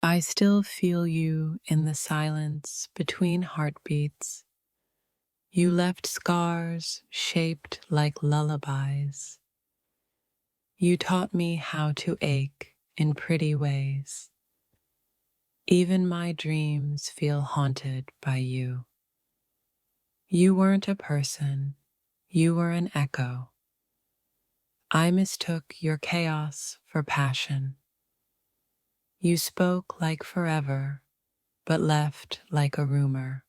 I still feel you in the silence between heartbeats. You left scars shaped like lullabies. You taught me how to ache in pretty ways. Even my dreams feel haunted by you. You weren't a person, you were an echo. I mistook your chaos for passion. You spoke like forever, but left like a rumor.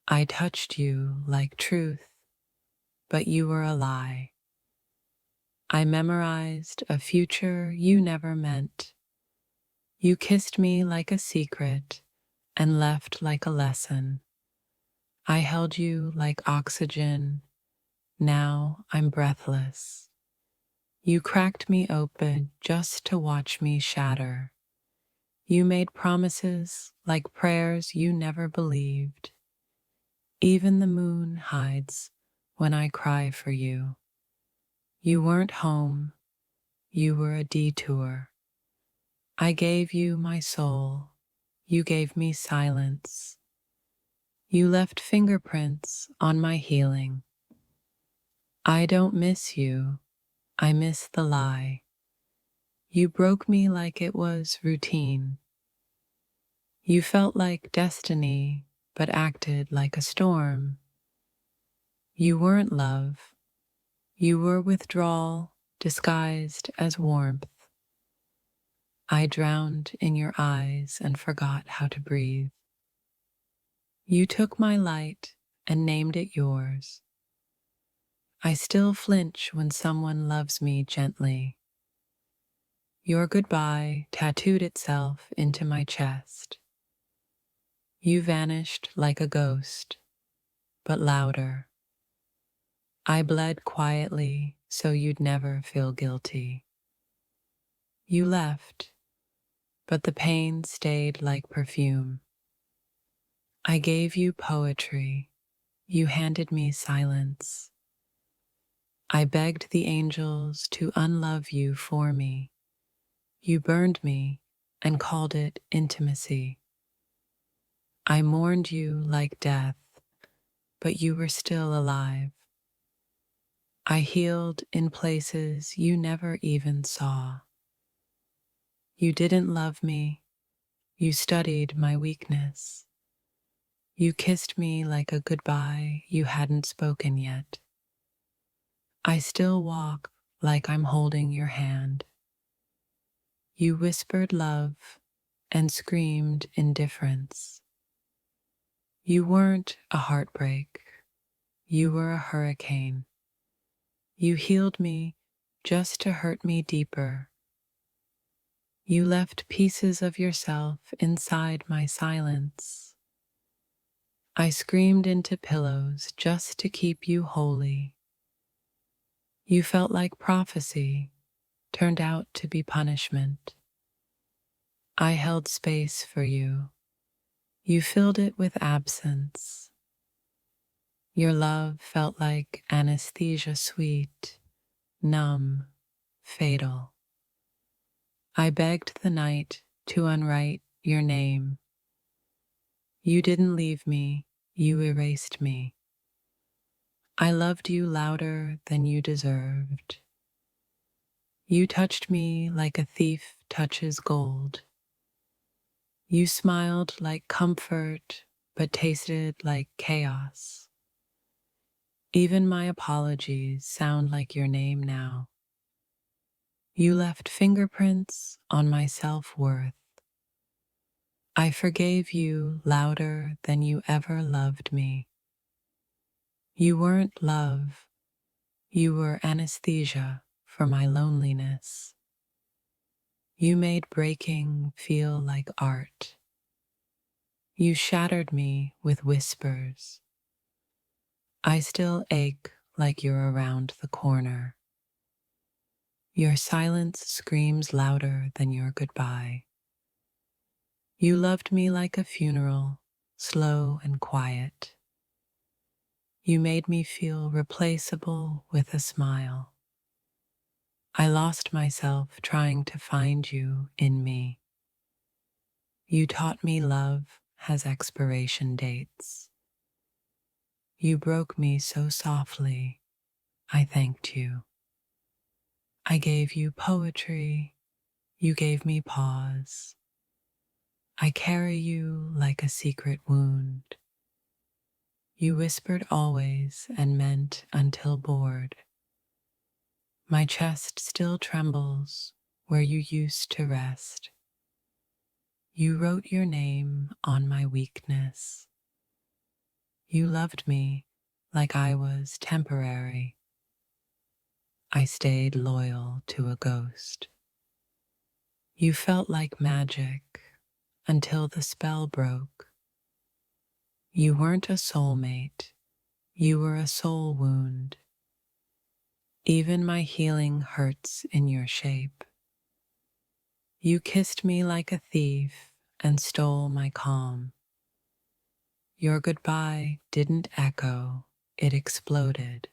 I touched you like truth, but you were a lie. I memorized a future you never meant. You kissed me like a secret and left like a lesson. I held you like oxygen. Now I'm breathless. You cracked me open just to watch me shatter. You made promises like prayers you never believed. Even the moon hides when I cry for you. You weren't home, you were a detour. I gave you my soul, you gave me silence. You left fingerprints on my healing. I don't miss you, I miss the lie. You broke me like it was routine. You felt like destiny, but acted like a storm. You weren't love, you were withdrawal disguised as warmth. I drowned in your eyes and forgot how to breathe. You took my light and named it yours. I still flinch when someone loves me gently. Your goodbye tattooed itself into my chest. You vanished like a ghost, but louder. I bled quietly so you'd never feel guilty. You left, but the pain stayed like perfume. I gave you poetry, you handed me silence. I begged the angels to unlove you for me. You burned me and called it intimacy. I mourned you like death, but you were still alive. I healed in places you never even saw. You didn't love me, you studied my weakness. You kissed me like a goodbye you hadn't spoken yet. I still walk like I'm holding your hand. You whispered love and screamed indifference. You weren't a heartbreak, you were a hurricane. You healed me just to hurt me deeper. You left pieces of yourself inside my silence. I screamed into pillows just to keep you holy. You felt like prophecy, turned out to be punishment. I held space for you. You filled it with absence. Your love felt like anesthesia sweet, numb, fatal. I begged the night to unwrite your name. You didn't leave me, you erased me. I loved you louder than you deserved. You touched me like a thief touches gold. You smiled like comfort, but tasted like chaos. Even my apologies sound like your name now. You left fingerprints on my self-worth. I forgave you louder than you ever loved me. You weren't love, you were anesthesia for my loneliness. You made breaking feel like art. You shattered me with whispers. I still ache like you're around the corner. Your silence screams louder than your goodbye. You loved me like a funeral, slow and quiet. You made me feel replaceable with a smile. I lost myself trying to find you in me. You taught me love has expiration dates. You broke me so softly, I thanked you. I gave you poetry, you gave me pause. I carry you like a secret wound. You whispered always and meant until bored. My chest still trembles where you used to rest. You wrote your name on my weakness. You loved me like I was temporary. I stayed loyal to a ghost. You felt like magic until the spell broke. You weren't a soulmate, you were a soul wound. Even my healing hurts in your shape. You kissed me like a thief and stole my calm. Your goodbye didn't echo, it exploded.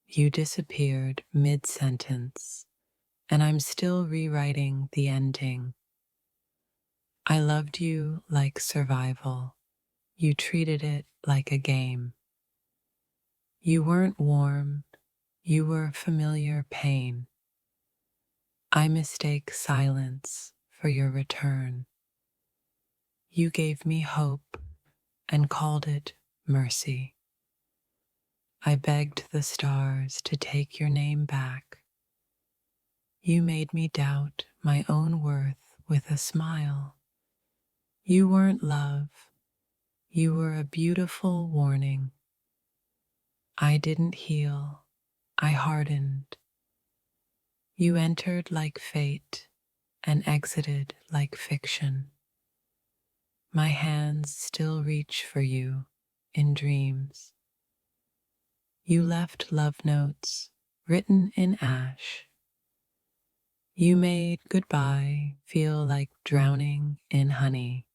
You disappeared mid-sentence, and I'm still rewriting the ending. I loved you like survival. You treated it like a game. You weren't warm, you were familiar pain. I mistake silence for your return. You gave me hope and called it mercy. I begged the stars to take your name back. You made me doubt my own worth with a smile. You weren't love, you were a beautiful warning. I didn't heal, I hardened. You entered like fate and exited like fiction. My hands still reach for you in dreams. You left love notes written in ash. You made goodbye feel like drowning in honey.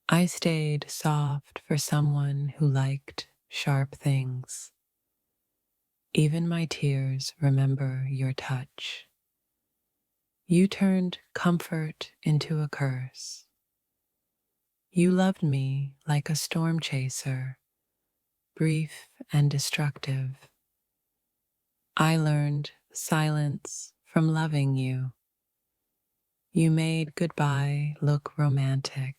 I stayed soft for someone who liked sharp things. Even my tears remember your touch. You turned comfort into a curse. You loved me like a storm chaser, brief and destructive. I learned silence from loving you. You made goodbye look romantic.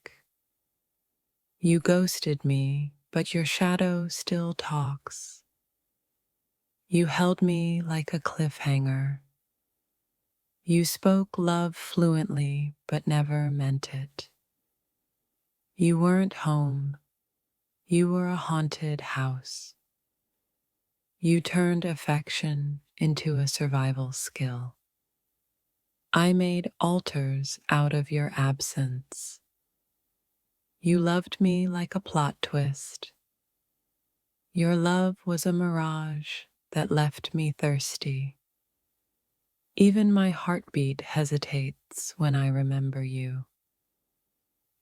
You ghosted me, but your shadow still talks. You held me like a cliffhanger. You spoke love fluently, but never meant it. You weren't home. You were a haunted house. You turned affection into a survival skill. I made altars out of your absence. You loved me like a plot twist. Your love was a mirage that left me thirsty. Even my heartbeat hesitates when I remember you.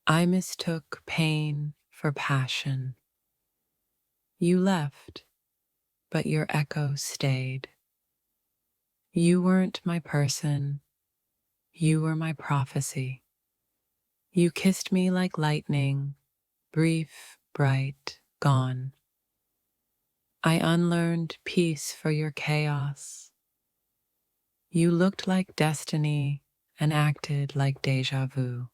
I mistook pain for passion. You left, but your echo stayed. You weren't my person, you were my prophecy. You kissed me like lightning, brief, bright, gone. I unlearned peace for your chaos. You looked like destiny and acted like deja vu.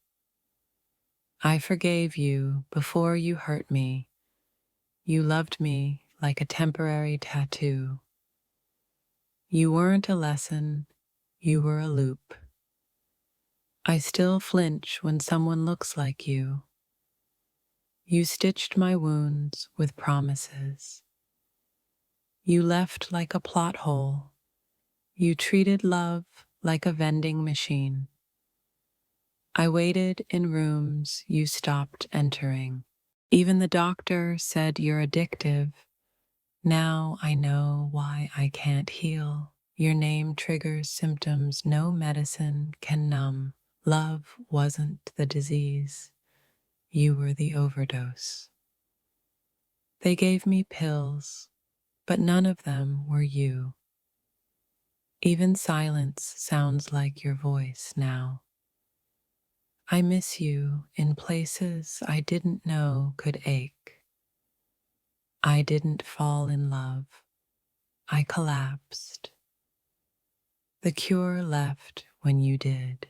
I forgave you before you hurt me. You loved me like a temporary tattoo. You weren't a lesson, you were a loop. I still flinch when someone looks like you. You stitched my wounds with promises. You left like a plot hole. You treated love like a vending machine. I waited in rooms you stopped entering. Even the doctor said you're addictive. Now I know why I can't heal. Your name triggers symptoms no medicine can numb. Love wasn't the disease. You were the overdose. They gave me pills, but none of them were you. Even silence sounds like your voice now. I miss you in places I didn't know could ache. I didn't fall in love. I collapsed. The cure left when you did.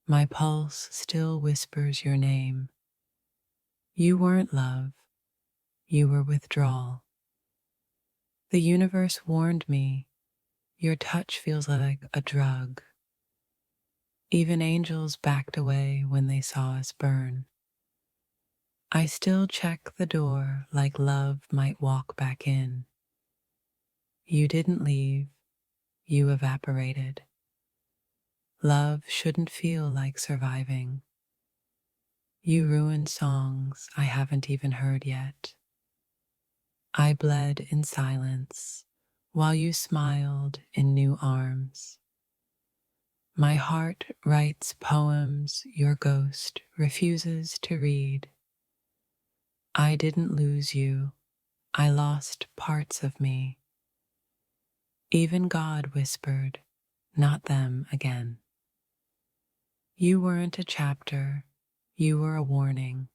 My pulse still whispers your name. You weren't love. You were withdrawal. The universe warned me. Your touch feels like a drug. Even angels backed away when they saw us burn. I still check the door like love might walk back in. You didn't leave, you evaporated. Love shouldn't feel like surviving. You ruined songs I haven't even heard yet. I bled in silence while you smiled in new arms. My heart writes poems your ghost refuses to read. I didn't lose you, I lost parts of me. Even God whispered, not them again. You weren't a chapter, you were a warning.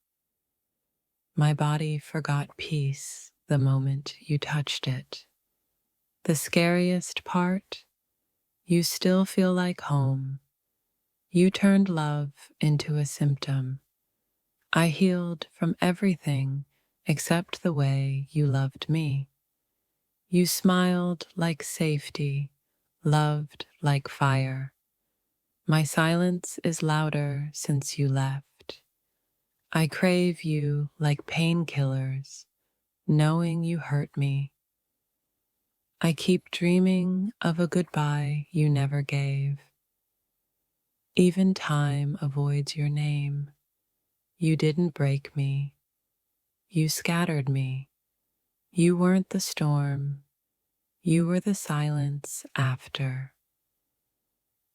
My body forgot peace the moment you touched it. The scariest part, you still feel like home. You turned love into a symptom. I healed from everything except the way you loved me. You smiled like safety, loved like fire. My silence is louder since you left. I crave you like painkillers, knowing you hurt me. I keep dreaming of a goodbye you never gave. Even time avoids your name. You didn't break me. You scattered me. You weren't the storm. You were the silence after.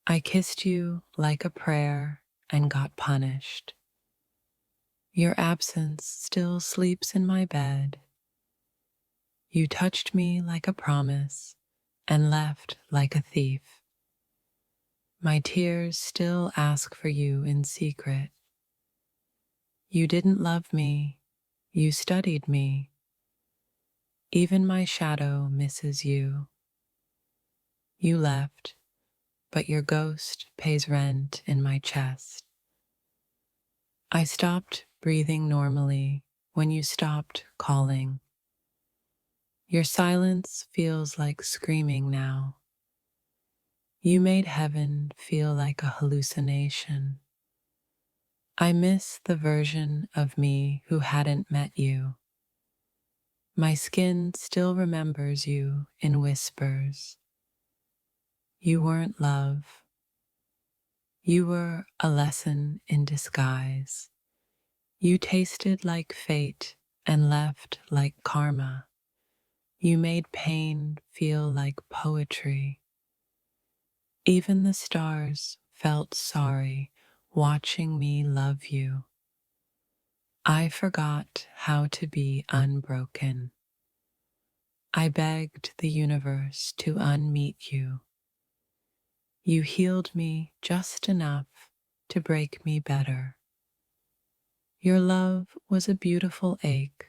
I kissed you like a prayer and got punished. Your absence still sleeps in my bed. You touched me like a promise and left like a thief. My tears still ask for you in secret. You didn't love me. You studied me. Even my shadow misses you. You left, but your ghost pays rent in my chest. I stopped breathing normally when you stopped calling. Your silence feels like screaming now. You made heaven feel like a hallucination. I miss the version of me who hadn't met you. My skin still remembers you in whispers. You weren't love. You were a lesson in disguise. You tasted like fate and left like karma. You made pain feel like poetry. Even the stars felt sorry watching me love you. I forgot how to be unbroken. I begged the universe to unmeet you. You healed me just enough to break me better. Your love was a beautiful ache.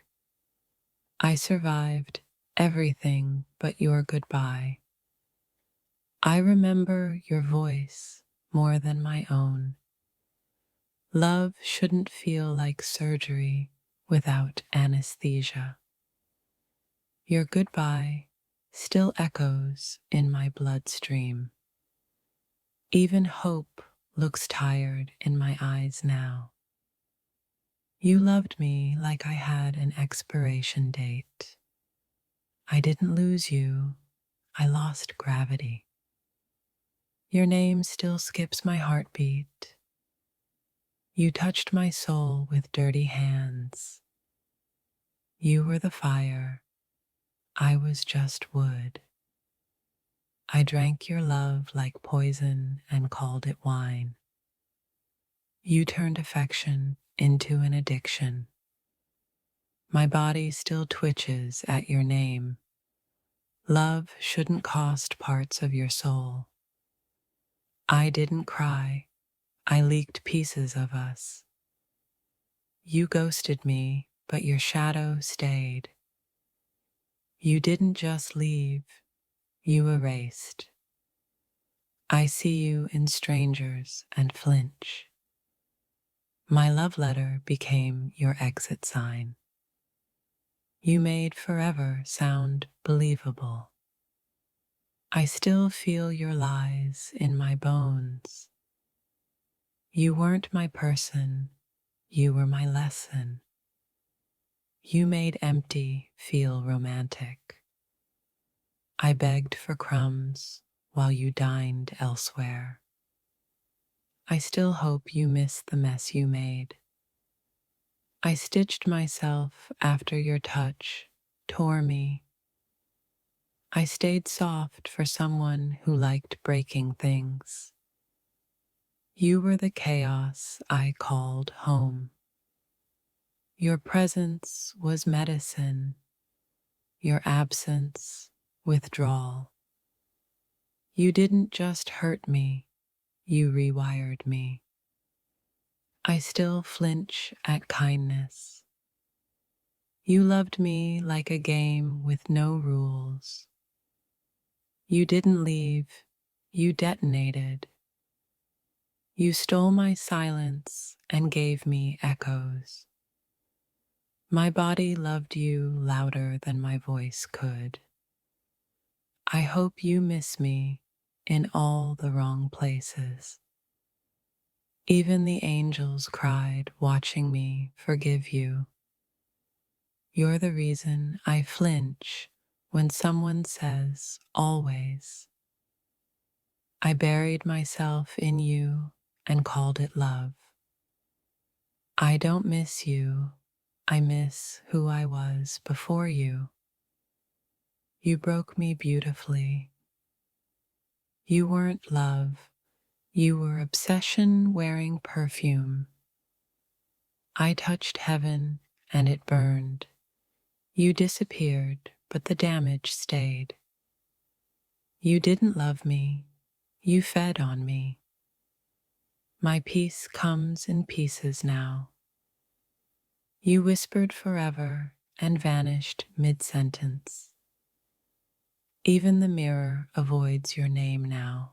I survived everything but your goodbye. I remember your voice more than my own. Love shouldn't feel like surgery without anesthesia. Your goodbye still echoes in my bloodstream. Even hope looks tired in my eyes now. You loved me like I had an expiration date. I didn't lose you, I lost gravity. Your name still skips my heartbeat. You touched my soul with dirty hands. You were the fire, I was just wood. I drank your love like poison and called it wine. You turned affection into an addiction. My body still twitches at your name. Love shouldn't cost parts of your soul. I didn't cry, I leaked pieces of us. You ghosted me, but your shadow stayed. You didn't just leave, you erased. I see you in strangers and flinch. My love letter became your exit sign. You made forever sound believable. I still feel your lies in my bones. You weren't my person, you were my lesson. You made empty feel romantic. I begged for crumbs while you dined elsewhere. I still hope you miss the mess you made. I stitched myself after your touch tore me. I stayed soft for someone who liked breaking things. You were the chaos I called home. Your presence was medicine, your absence, withdrawal. You didn't just hurt me, you rewired me. I still flinch at kindness. You loved me like a game with no rules. You didn't leave, you detonated. You stole my silence and gave me echoes. My body loved you louder than my voice could. I hope you miss me in all the wrong places. Even the angels cried watching me forgive you. You're the reason I flinch when someone says always. I buried myself in you and called it love. I don't miss you, I miss who I was before you. You broke me beautifully. You weren't love, you were obsession wearing perfume. I touched heaven and it burned. You disappeared, but the damage stayed. You didn't love me, you fed on me. My peace comes in pieces now. You whispered forever and vanished mid-sentence. Even the mirror avoids your name now.